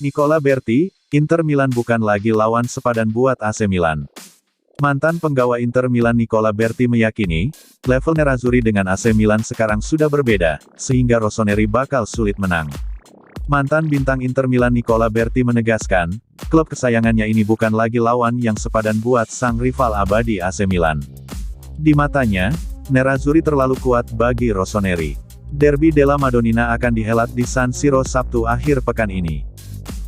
Nicola Berti, Inter Milan bukan lagi lawan sepadan buat AC Milan. Mantan penggawa Inter Milan Nicola Berti meyakini, level Nerazzurri dengan AC Milan sekarang sudah berbeda, sehingga Rossoneri bakal sulit menang. Mantan bintang Inter Milan Nicola Berti menegaskan, klub kesayangannya ini bukan lagi lawan yang sepadan buat sang rival abadi AC Milan. Di matanya, Nerazzurri terlalu kuat bagi Rossoneri. Derby della Madonnina akan dihelat di San Siro Sabtu akhir pekan ini.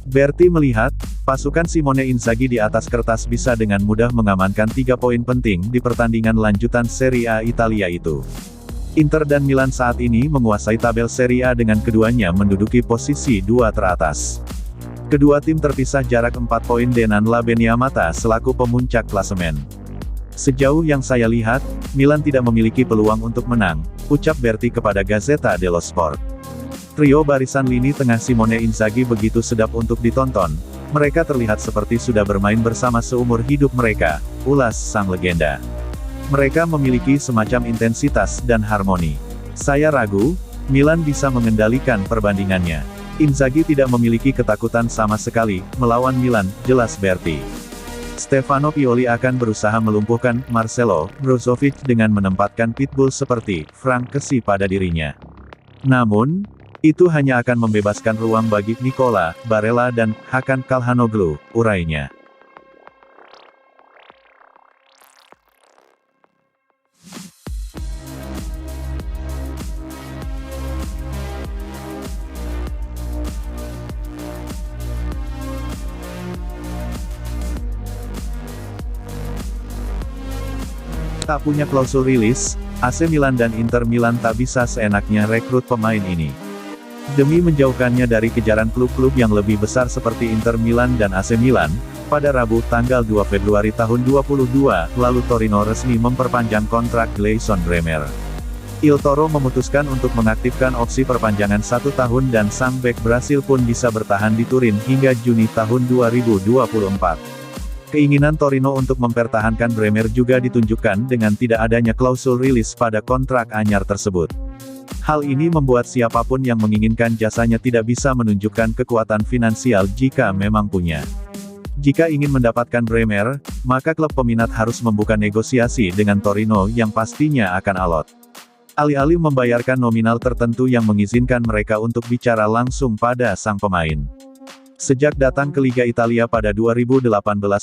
Berti melihat, pasukan Simone Inzaghi di atas kertas bisa dengan mudah mengamankan 3 poin penting di pertandingan lanjutan Serie A Italia itu. Inter dan Milan saat ini menguasai tabel Serie A dengan keduanya menduduki posisi 2 teratas. Kedua tim terpisah jarak 4 poin dengan La Beniamata selaku pemuncak klasemen. Sejauh yang saya lihat, Milan tidak memiliki peluang untuk menang, ucap Berti kepada Gazzetta dello Sport. Trio barisan lini tengah Simone Inzaghi begitu sedap untuk ditonton, mereka terlihat seperti sudah bermain bersama seumur hidup mereka, ulas sang legenda. Mereka memiliki semacam intensitas dan harmoni. Saya ragu, Milan bisa mengendalikan perbandingannya. Inzaghi tidak memiliki ketakutan sama sekali, melawan Milan, jelas Berti. Stefano Pioli akan berusaha melumpuhkan Marcelo Brozovic dengan menempatkan pitbull seperti Frank Kessie pada dirinya. Namun, itu hanya akan membebaskan ruang bagi Nicola Barella dan Hakan Calhanoglu, urainya. Tak punya klausul rilis, AC Milan dan Inter Milan tak bisa seenaknya rekrut pemain ini. Demi menjauhkannya dari kejaran klub-klub yang lebih besar seperti Inter Milan dan AC Milan, pada Rabu tanggal 2 Februari tahun 2022, lalu Torino resmi memperpanjang kontrak Gleison Bremer. Il Toro memutuskan untuk mengaktifkan opsi perpanjangan 1 tahun dan sang bek Brasil pun bisa bertahan di Turin hingga Juni tahun 2024. Keinginan Torino untuk mempertahankan Bremer juga ditunjukkan dengan tidak adanya klausul rilis pada kontrak anyar tersebut. Hal ini membuat siapapun yang menginginkan jasanya tidak bisa menunjukkan kekuatan finansial jika memang punya. Jika ingin mendapatkan Bremer, maka klub peminat harus membuka negosiasi dengan Torino yang pastinya akan alot. Alih-alih membayarkan nominal tertentu yang mengizinkan mereka untuk bicara langsung pada sang pemain. Sejak datang ke Liga Italia pada 2018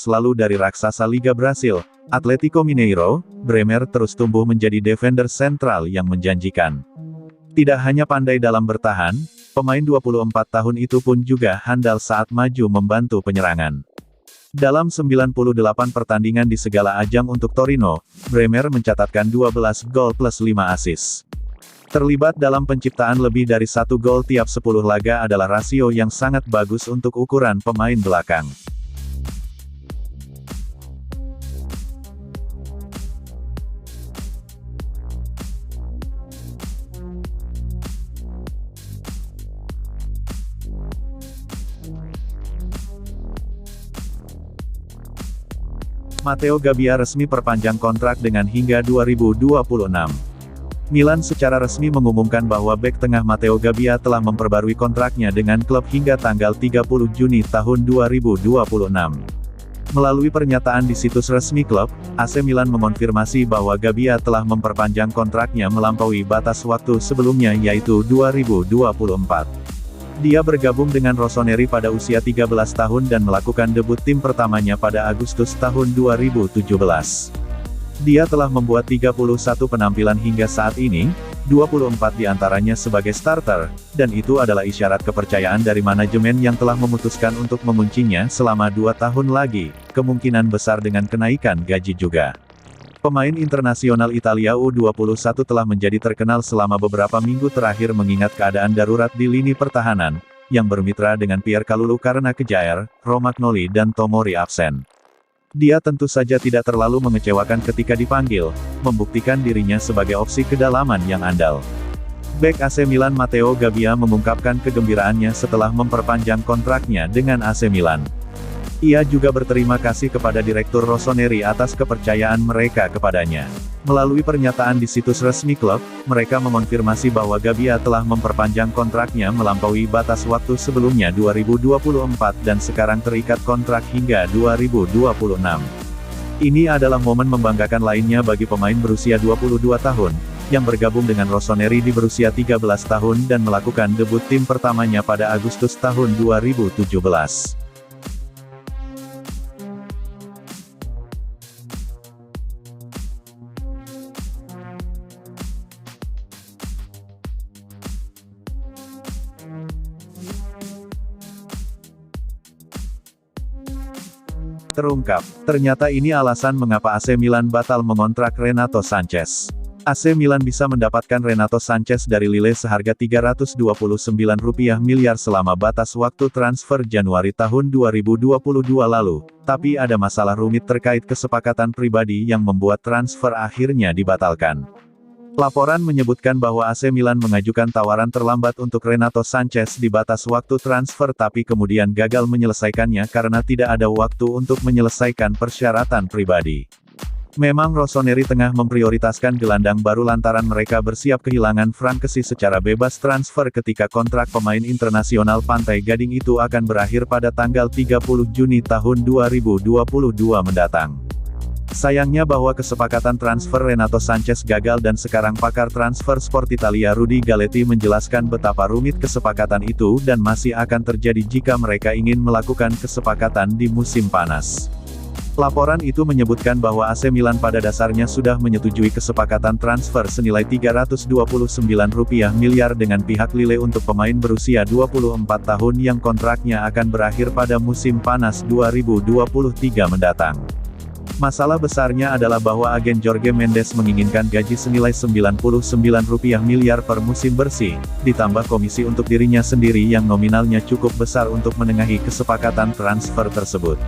lalu dari raksasa Liga Brasil, Atletico Mineiro, Bremer terus tumbuh menjadi defender sentral yang menjanjikan. Tidak hanya pandai dalam bertahan, pemain 24 tahun itu pun juga handal saat maju membantu penyerangan. Dalam 98 pertandingan di segala ajang untuk Torino, Bremer mencatatkan 12 gol plus 5 assist. Terlibat dalam penciptaan lebih dari 1 gol tiap 10 laga adalah rasio yang sangat bagus untuk ukuran pemain belakang. Matteo Gabbia resmi perpanjang kontrak dengan hingga 2026. Milan secara resmi mengumumkan bahwa bek tengah Matteo Gabbia telah memperbarui kontraknya dengan klub hingga tanggal 30 Juni tahun 2026. Melalui pernyataan di situs resmi klub, AC Milan mengonfirmasi bahwa Gabbia telah memperpanjang kontraknya melampaui batas waktu sebelumnya yaitu 2024. Dia bergabung dengan Rossoneri pada usia 13 tahun dan melakukan debut tim pertamanya pada Agustus tahun 2017. Dia telah membuat 31 penampilan hingga saat ini, 24 diantaranya sebagai starter, dan itu adalah isyarat kepercayaan dari manajemen yang telah memutuskan untuk menguncinya selama 2 tahun lagi, kemungkinan besar dengan kenaikan gaji juga. Pemain internasional Italia U21 telah menjadi terkenal selama beberapa minggu terakhir mengingat keadaan darurat di lini pertahanan, yang bermitra dengan Pierre Kalulu karena Kejair, Romagnoli dan Tomori absen. Dia tentu saja tidak terlalu mengecewakan ketika dipanggil, membuktikan dirinya sebagai opsi kedalaman yang andal. Bek AC Milan Matteo Gabbia mengungkapkan kegembiraannya setelah memperpanjang kontraknya dengan AC Milan. Ia juga berterima kasih kepada Direktur Rossoneri atas kepercayaan mereka kepadanya. Melalui pernyataan di situs resmi klub, mereka mengonfirmasi bahwa Gabia telah memperpanjang kontraknya melampaui batas waktu sebelumnya 2024 dan sekarang terikat kontrak hingga 2026. Ini adalah momen membanggakan lainnya bagi pemain berusia 22 tahun, yang bergabung dengan Rossoneri di berusia 13 tahun dan melakukan debut tim pertamanya pada Agustus tahun 2017. Terungkap, ternyata ini alasan mengapa AC Milan batal mengontrak Renato Sanches. AC Milan bisa mendapatkan Renato Sanches dari Lille seharga Rp329 miliar selama batas waktu transfer Januari tahun 2022 lalu, tapi ada masalah rumit terkait kesepakatan pribadi yang membuat transfer akhirnya dibatalkan. Laporan menyebutkan bahwa AC Milan mengajukan tawaran terlambat untuk Renato Sanches di batas waktu transfer tapi kemudian gagal menyelesaikannya karena tidak ada waktu untuk menyelesaikan persyaratan pribadi. Memang Rossoneri tengah memprioritaskan gelandang baru lantaran mereka bersiap kehilangan Frankesi secara bebas transfer ketika kontrak pemain internasional Pantai Gading itu akan berakhir pada tanggal 30 Juni tahun 2022 mendatang. Sayangnya bahwa kesepakatan transfer Renato Sanches gagal dan sekarang pakar transfer Sport Italia Rudy Galetti menjelaskan betapa rumit kesepakatan itu dan masih akan terjadi jika mereka ingin melakukan kesepakatan di musim panas. Laporan itu menyebutkan bahwa AC Milan pada dasarnya sudah menyetujui kesepakatan transfer senilai Rp329 miliar dengan pihak Lille untuk pemain berusia 24 tahun yang kontraknya akan berakhir pada musim panas 2023 mendatang. Masalah besarnya adalah bahwa agen Jorge Mendes menginginkan gaji senilai Rp99 miliar per musim bersih, ditambah komisi untuk dirinya sendiri yang nominalnya cukup besar untuk menengahi kesepakatan transfer tersebut.